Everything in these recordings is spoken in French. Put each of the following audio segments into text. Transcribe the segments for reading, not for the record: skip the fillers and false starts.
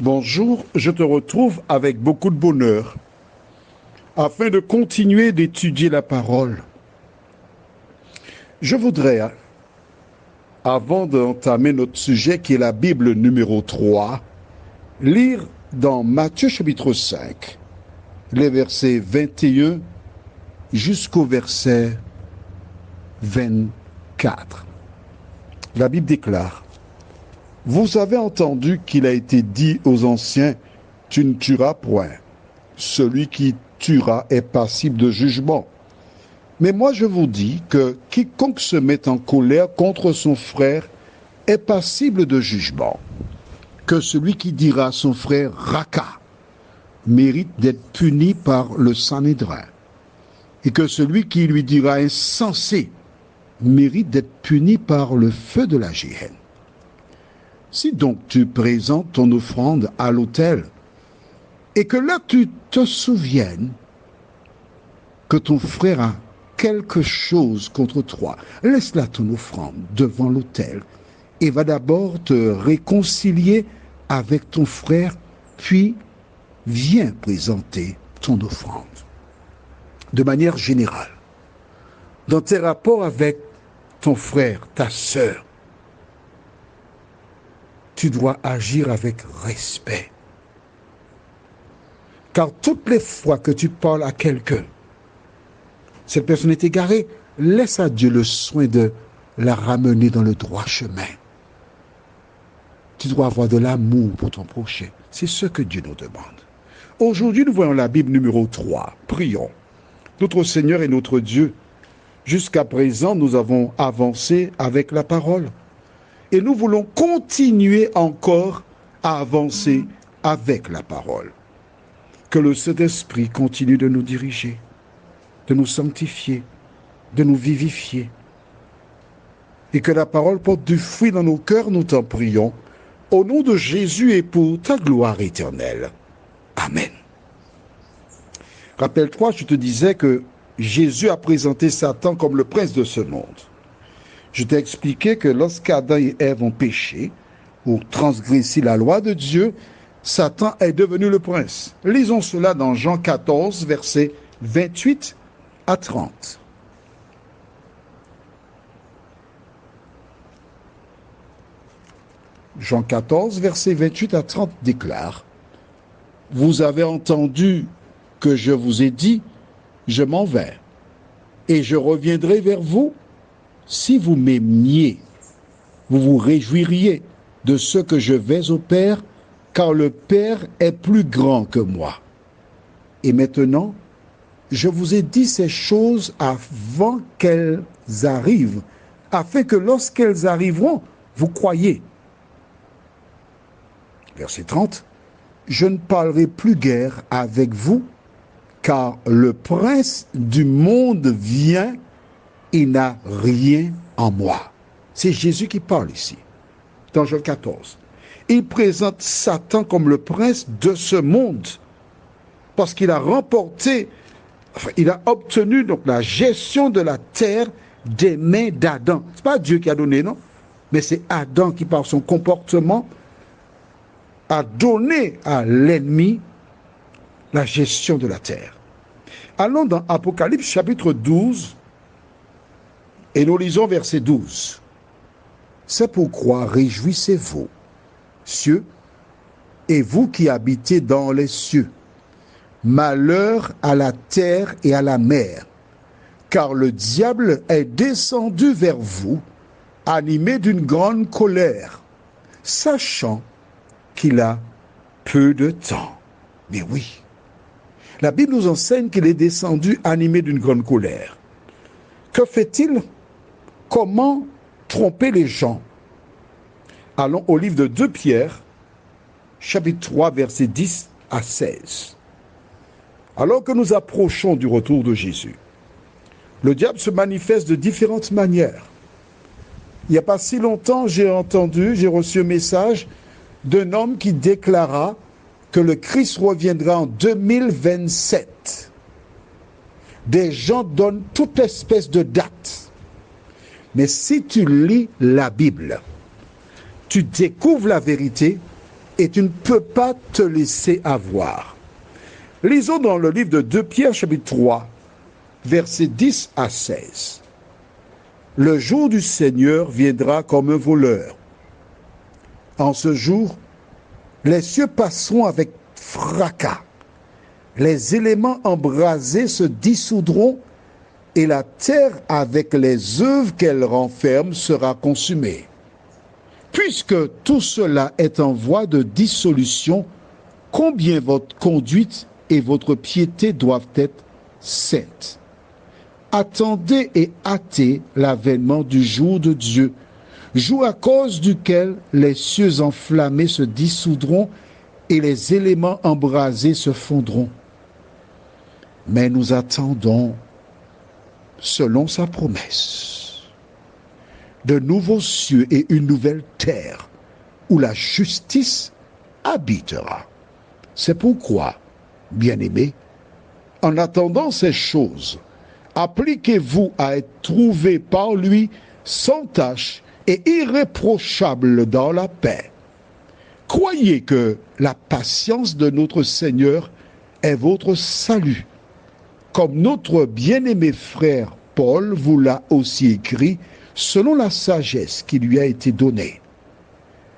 Bonjour, je te retrouve avec beaucoup de bonheur afin de continuer d'étudier la parole. Je voudrais, avant d'entamer notre sujet qui est la Bible numéro 3, lire dans Matthieu chapitre 5, les versets 21 jusqu'au verset 24. La Bible déclare: Vous avez entendu qu'il a été dit aux anciens, tu ne tueras point. Celui qui tuera est passible de jugement. Mais moi je vous dis que quiconque se met en colère contre son frère est passible de jugement. Que celui qui dira à son frère Raka mérite d'être puni par le Sanhédrin. Et que celui qui lui dira insensé mérite d'être puni par le feu de la géhenne. Si donc tu présentes ton offrande à l'autel, et que là tu te souviennes que ton frère a quelque chose contre toi, laisse là ton offrande devant l'autel, et va d'abord te réconcilier avec ton frère, puis viens présenter ton offrande. De manière générale, dans tes rapports avec ton frère, ta sœur, tu dois agir avec respect. Car toutes les fois que tu parles à quelqu'un, cette personne est égarée, laisse à Dieu le soin de la ramener dans le droit chemin. Tu dois avoir de l'amour pour ton prochain. C'est ce que Dieu nous demande. Aujourd'hui, nous voyons la Bible numéro 3. Prions. Notre Seigneur et notre Dieu, jusqu'à présent, nous avons avancé avec la parole. Et nous voulons continuer encore à avancer avec la parole. Que le Saint-Esprit continue de nous diriger, de nous sanctifier, de nous vivifier. Et que la parole porte du fruit dans nos cœurs, nous t'en prions, au nom de Jésus et pour ta gloire éternelle. Amen. Rappelle-toi, je te disais que Jésus a présenté Satan comme le prince de ce monde. Je t'ai expliqué que lorsqu'Adam et Ève ont péché ou transgressé la loi de Dieu, Satan est devenu le prince. Lisons cela dans Jean 14, versets 28 à 30. Jean 14, versets 28 à 30 déclare: Vous avez entendu que je vous ai dit, je m'en vais, et je reviendrai vers vous. Si vous m'aimiez, vous vous réjouiriez de ce que je vais au Père, car le Père est plus grand que moi. Et maintenant, je vous ai dit ces choses avant qu'elles arrivent, afin que lorsqu'elles arriveront, vous croyiez. Verset 30. Je ne parlerai plus guère avec vous, car le prince du monde vient et n'a rien en moi. C'est Jésus qui parle ici, dans Jean 14. Il présente Satan comme le prince de ce monde, parce qu'il a remporté, il a obtenu donc la gestion de la terre des mains d'Adam. Ce n'est pas Dieu qui a donné, non? Mais c'est Adam qui, par son comportement, a donné à l'ennemi la gestion de la terre. Allons dans Apocalypse chapitre 12, et nous lisons verset 12. C'est pourquoi réjouissez-vous, cieux, et vous qui habitez dans les cieux. Malheur à la terre et à la mer, car le diable est descendu vers vous, animé d'une grande colère, sachant qu'il a peu de temps. Mais oui, la Bible nous enseigne qu'il est descendu animé d'une grande colère. Que fait-il? Comment tromper les gens? Allons au livre de 2 Pierre, chapitre 3, versets 10 à 16. Alors que nous approchons du retour de Jésus, le diable se manifeste de différentes manières. Il n'y a pas si longtemps, j'ai reçu un message d'un homme qui déclara que le Christ reviendra en 2027. Des gens donnent toute espèce de date. Mais si tu lis la Bible, tu découvres la vérité et tu ne peux pas te laisser avoir. Lisons dans le livre de 2 Pierre chapitre 3, versets 10 à 16. Le jour du Seigneur viendra comme un voleur. En ce jour, les cieux passeront avec fracas. Les éléments embrasés se dissoudront et la terre avec les œuvres qu'elle renferme sera consumée. Puisque tout cela est en voie de dissolution, combien votre conduite et votre piété doivent être saintes. Attendez et hâtez l'avènement du jour de Dieu, jour à cause duquel les cieux enflammés se dissoudront et les éléments embrasés se fondront. Mais nous attendons, selon sa promesse, de nouveaux cieux et une nouvelle terre où la justice habitera. C'est pourquoi, bien-aimés, en attendant ces choses, appliquez-vous à être trouvés par lui sans tache et irréprochable dans la paix. Croyez que la patience de notre Seigneur est votre salut. Comme notre bien-aimé frère Paul vous l'a aussi écrit, selon la sagesse qui lui a été donnée.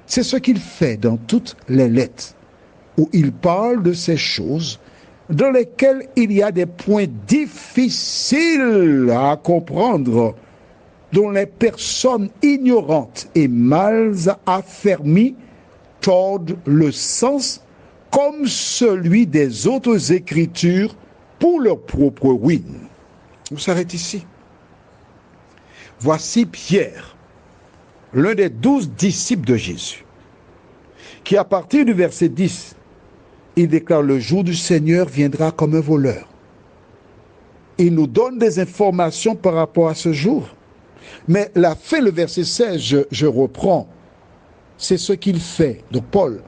C'est ce qu'il fait dans toutes les lettres, où il parle de ces choses dans lesquelles il y a des points difficiles à comprendre, dont les personnes ignorantes et mal affermies tordent le sens comme celui des autres Écritures pour leur propre ruine. On s'arrête ici. Voici Pierre, l'un des 12 disciples de Jésus, qui à partir du verset 10, il déclare: le jour du Seigneur viendra comme un voleur. Il nous donne des informations par rapport à ce jour. Mais la fin, le verset 16, je reprends, c'est ce qu'il fait, donc Paul,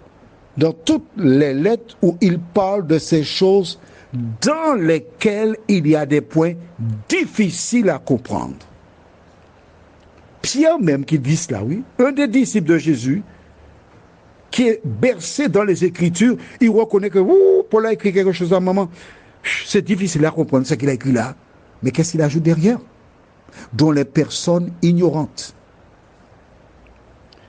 dans toutes les lettres où il parle de ces choses dans lesquelles il y a des points difficiles à comprendre. Pierre même qui dit cela, oui, un des disciples de Jésus, qui est bercé dans les Écritures, il reconnaît que Paul a écrit quelque chose à un moment. C'est difficile à comprendre ce qu'il a écrit là. Mais qu'est-ce qu'il ajoute derrière? Dont les personnes ignorantes,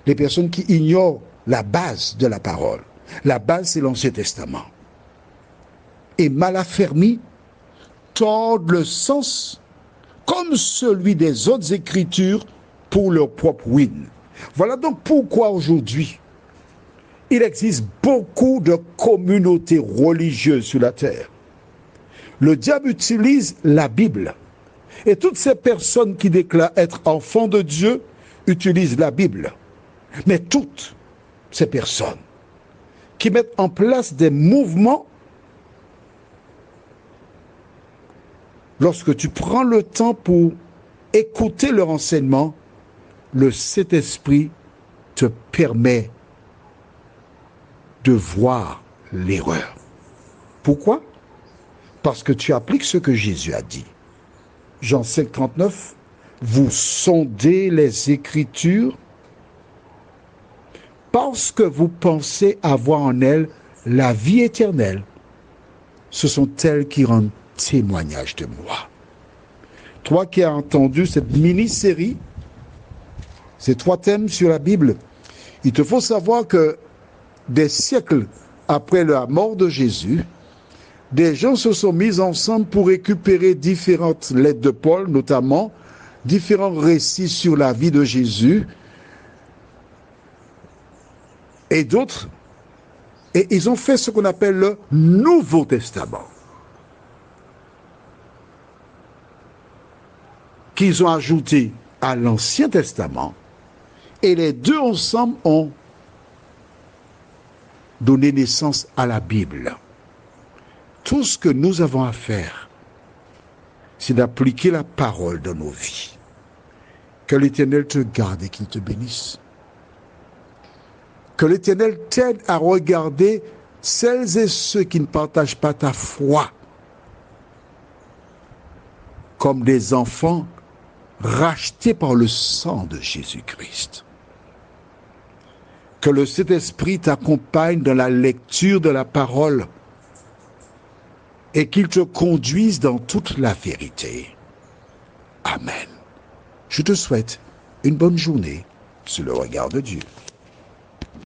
les personnes qui ignorent la base de la parole. La base, c'est l'Ancien Testament. Et mal affermis, tordent le sens comme celui des autres Écritures pour leur propre ruine. Voilà donc pourquoi aujourd'hui, il existe beaucoup de communautés religieuses sur la terre. Le diable utilise la Bible. Et toutes ces personnes qui déclarent être enfants de Dieu utilisent la Bible. Mais toutes ces personnes qui mettent en place des mouvements, lorsque tu prends le temps pour écouter leur enseignement, le Saint-Esprit te permet de voir l'erreur. Pourquoi? Parce que tu appliques ce que Jésus a dit. Jean 5, 39, vous sondez les Écritures parce que vous pensez avoir en elles la vie éternelle. Ce sont elles qui rendent témoignage de moi. Toi qui as entendu cette mini-série, ces 3 thèmes sur la Bible, il te faut savoir que des siècles après la mort de Jésus, des gens se sont mis ensemble pour récupérer différentes lettres de Paul, notamment différents récits sur la vie de Jésus et d'autres, et ils ont fait ce qu'on appelle le Nouveau Testament, qu'ils ont ajouté à l'Ancien Testament, et les deux ensemble ont donné naissance à la Bible. Tout ce que nous avons à faire, c'est d'appliquer la parole dans nos vies. Que l'Éternel te garde et qu'il te bénisse. Que l'Éternel t'aide à regarder celles et ceux qui ne partagent pas ta foi comme des enfants rachetés par le sang de Jésus-Christ. Que le Saint-Esprit t'accompagne dans la lecture de la parole et qu'il te conduise dans toute la vérité. Amen. Je te souhaite une bonne journée sous le regard de Dieu.